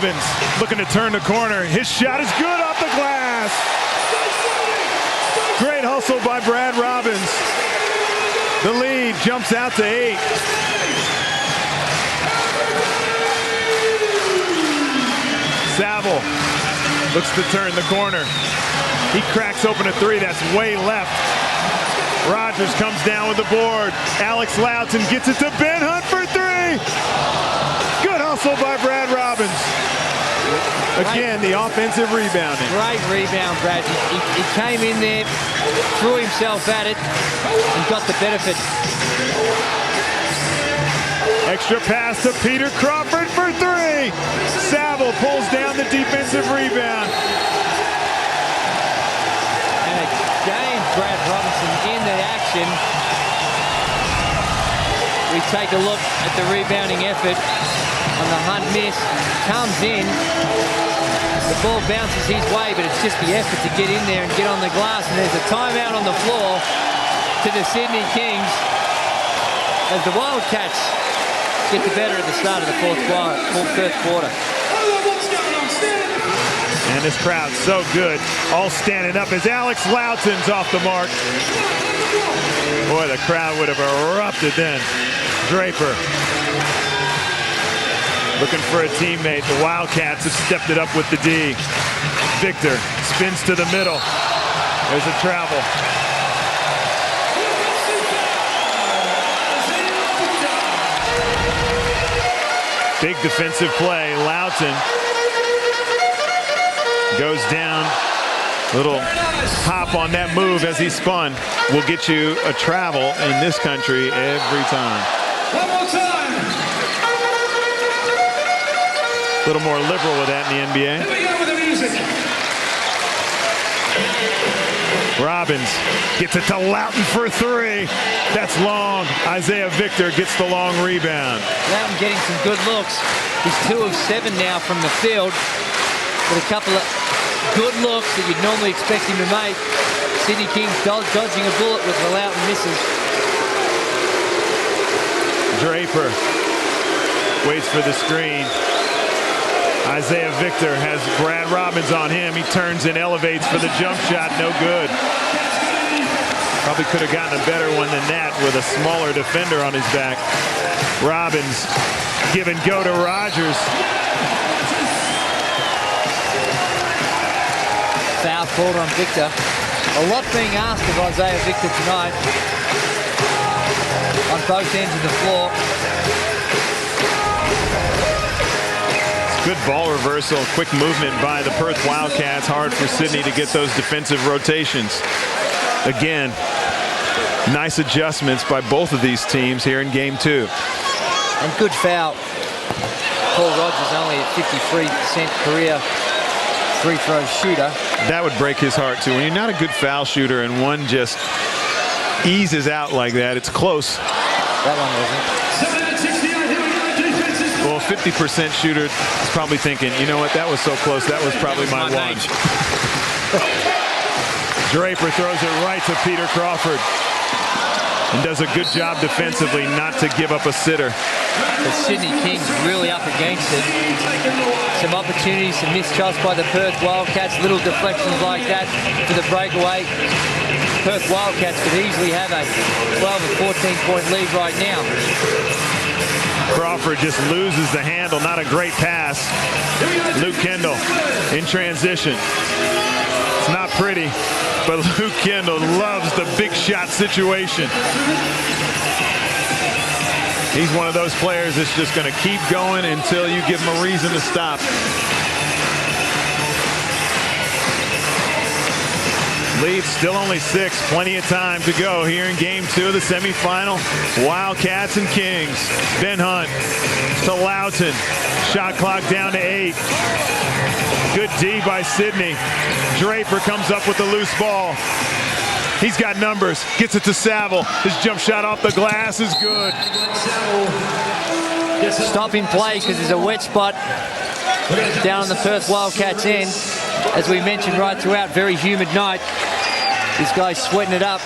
Robbins looking to turn the corner. His shot is good off the glass. Great hustle by Brad Robbins. The lead jumps out to 8. Saville looks to turn the corner. He cracks open a 3. That's way left. Rogers comes down with the board. Alex Loughton gets it to Ben Hunt for 3. Good hustle by Brad Robbins. Again, the offensive rebounding. Great rebound, Brad. He came in there, threw himself at it, and got the benefit. Extra pass to Peter Crawford for 3. Saville pulls down the defensive rebound. And again, Brad Robinson in the action. We take a look at the rebounding effort on the Hunt miss. Comes in. The ball bounces his way, but it's just the effort to get in there and get on the glass. And there's a timeout on the floor to the Sydney Kings as the Wildcats get the better at the start of the fourth quarter. And this crowd's so good. All standing up as Alex Loughton's off the mark. Boy, the crowd would have erupted then. Draper looking for a teammate. The Wildcats have stepped it up with the D. Victor spins to the middle. There's a travel. Big defensive play. Loughton goes down. Little hop on that move as he spun. Will get you a travel in this country every time. One more time. A little more liberal with that in the NBA. Here we go with the music. Robbins gets it to Loughton for 3. That's long. Isaiah Victor gets the long rebound. Loughton getting some good looks. He's 2 of 7 now from the field with a couple of good looks that you'd normally expect him to make. Sydney Kings dodging a bullet with the Loughton misses. Draper waits for the screen. Isaiah Victor has Brad Robbins on him. He turns and elevates for the jump shot. No good. Probably could have gotten a better one than that with a smaller defender on his back. Robbins give and go to Rogers. Foul called on Victor. A lot being asked of Isaiah Victor tonight on both ends of the floor. Good ball reversal, quick movement by the Perth Wildcats. Hard for Sydney to get those defensive rotations. Again, nice adjustments by both of these teams here in game 2. And good foul. Paul Rogers only at 53% career free throw shooter. That would break his heart too. When you're not a good foul shooter and one just eases out like that, it's close. That one wasn't. 50% shooter is probably thinking, you know what, that was so close, that was probably my one. Draper throws it right to Peter Crawford and does a good job defensively not to give up a sitter. The Sydney Kings really up against it. Some opportunities, some missed shots by the Perth Wildcats, little deflections like that for the breakaway. Perth Wildcats could easily have a 12 or 14-point lead right now. Crawford just loses the handle. Not a great pass. Luke Kendall in transition. It's not pretty, but Luke Kendall loves the big shot situation. He's one of those players that's just going to keep going until you give him a reason to stop. Lead still only 6. Plenty of time to go here in game 2 of the semifinal. Wildcats and Kings. Ben Hunt to Loughton. Shot clock down to 8. Good D by Sydney. Draper comes up with the loose ball. He's got numbers. Gets it to Saville. His jump shot off the glass is good. Stop in play because there's a wet spot down on the Perth Wildcats end. As we mentioned right throughout, very humid night. These guys sweating it up.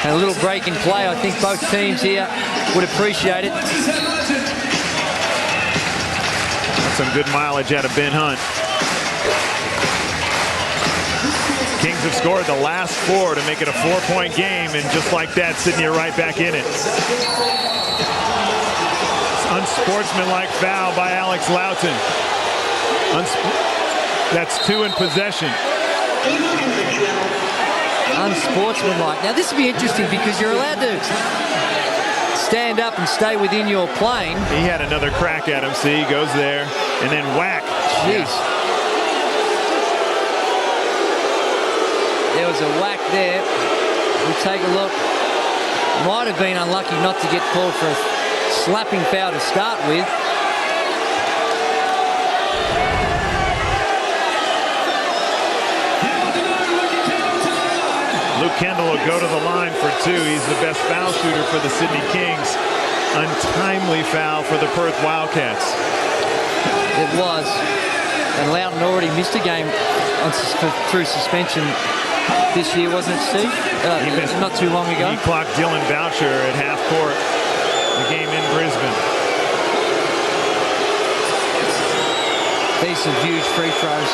And a little break in play. I think both teams here would appreciate it. Some good mileage out of Ben Hunt. Kings have scored the last 4 to make it a 4-point game, and just like that, Sydney are right back in it. Unsportsmanlike foul by Alex Loughton. That's 2 in possession. Unsportsmanlike. Now this will be interesting because you're allowed to stand up and stay within your plane. He had another crack at him. See, he goes there and then whack. Jeez. There was a whack there. We take a look. Might have been unlucky not to get called for a slapping foul to start with. Luke Kendall will go to the line for 2. He's the best foul shooter for the Sydney Kings. Untimely foul for the Perth Wildcats. It was. And Loughton already missed a game through suspension this year, wasn't it, Steve? He missed not too long ago. He clocked Dylan Boucher at half court. The game in Brisbane. These some huge free throws.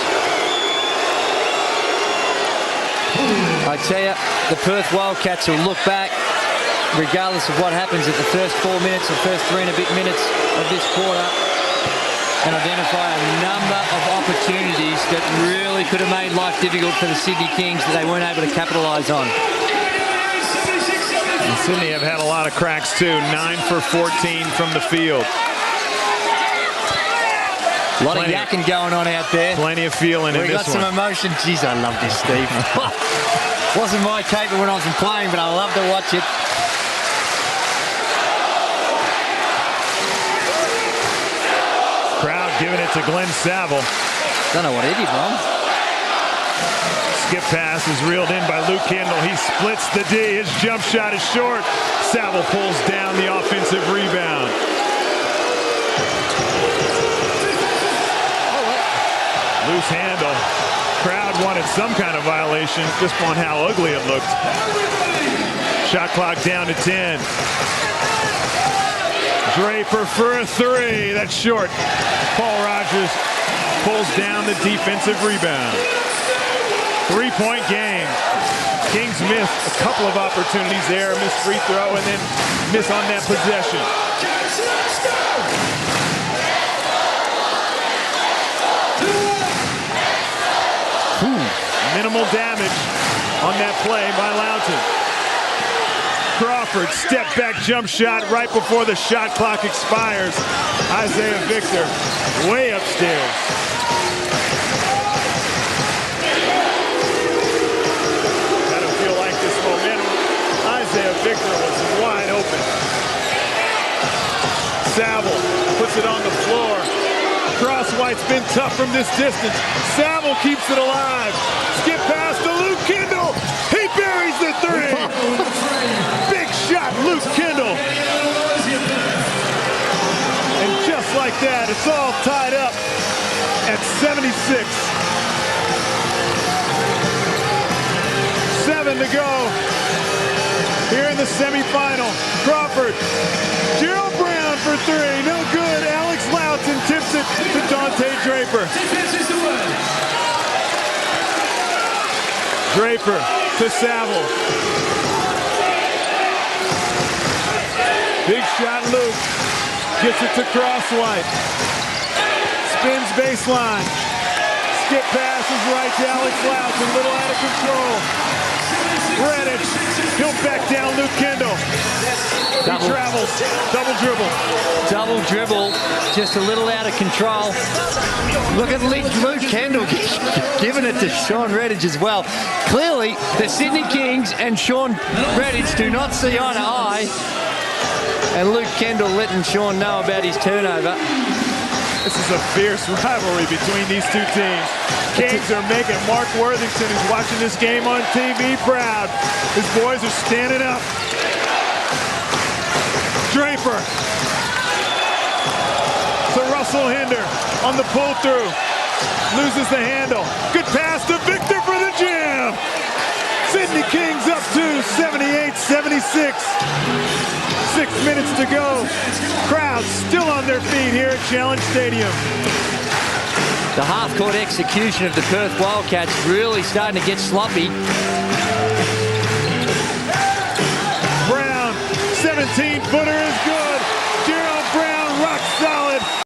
I tell you, the Perth Wildcats will look back, regardless of what happens at the first 4 minutes or first 3 and a bit minutes of this quarter, and identify a number of opportunities that really could have made life difficult for the Sydney Kings that they weren't able to capitalise on. And Sydney have had a lot of cracks too. 9 for 14 from the field. A lot of yakking going on out there. Plenty of feeling in this one. We got some emotion. Jeez, I love this, Steve. Wasn't my caper when I was playing, but I love to watch it. Crowd giving it to Glenn Saville. Don't know what he did wrong. Skip pass is reeled in by Luke Kendall. He splits the D. His jump shot is short. Saville pulls down the offensive rebound. Loose handle. Crowd wanted some kind of violation just on how ugly it looked. Shot clock down to 10. Draper for a 3. That's short. Paul Rogers pulls down the defensive rebound. 3-point game. Kings missed a couple of opportunities there. Missed free throw and then miss on that possession. Minimal damage on that play by Loughton. Crawford, step back jump shot right before the shot clock expires. Isaiah Victor way upstairs. Gotta feel like this momentum. Isaiah Victor was wide open. Saville puts it on the floor. Crosswhite's been tough from this distance. Saville keeps it alive. Skip pass to Luke Kendall. He buries the 3. Big shot, Luke Kendall. And just like that, it's all tied up at 76. 7 to go here in the semifinal. Crawford, Gerald Brown for 3, no good. Alex Loughton tips it to Dante Draper. Draper to Saville. Big shot, Luke. Gets it to Crosswhite. Spins baseline. Skip pass is right to Alex Loughton. A little out of control. Redditch. He'll back down Luke Kendall. He travels. Double dribble. Double dribble. Just a little out of control. Look at Luke Kendall giving it to Sean Redditch as well. Clearly, the Sydney Kings and Sean Redditch do not see eye to eye. And Luke Kendall letting Sean know about his turnover. This is a fierce rivalry between these two teams. Kings are making Mark Worthington, who's watching this game on TV, proud. His boys are standing up. Draper to Russell Hinder on the pull-through. Loses the handle. Good pass to Victor for the jam. Sydney Kings up to 78-76. 6 minutes to go. Crowd still on their feet here at Challenge Stadium. The half-court execution of the Perth Wildcats really starting to get sloppy. Brown, 17-footer is good.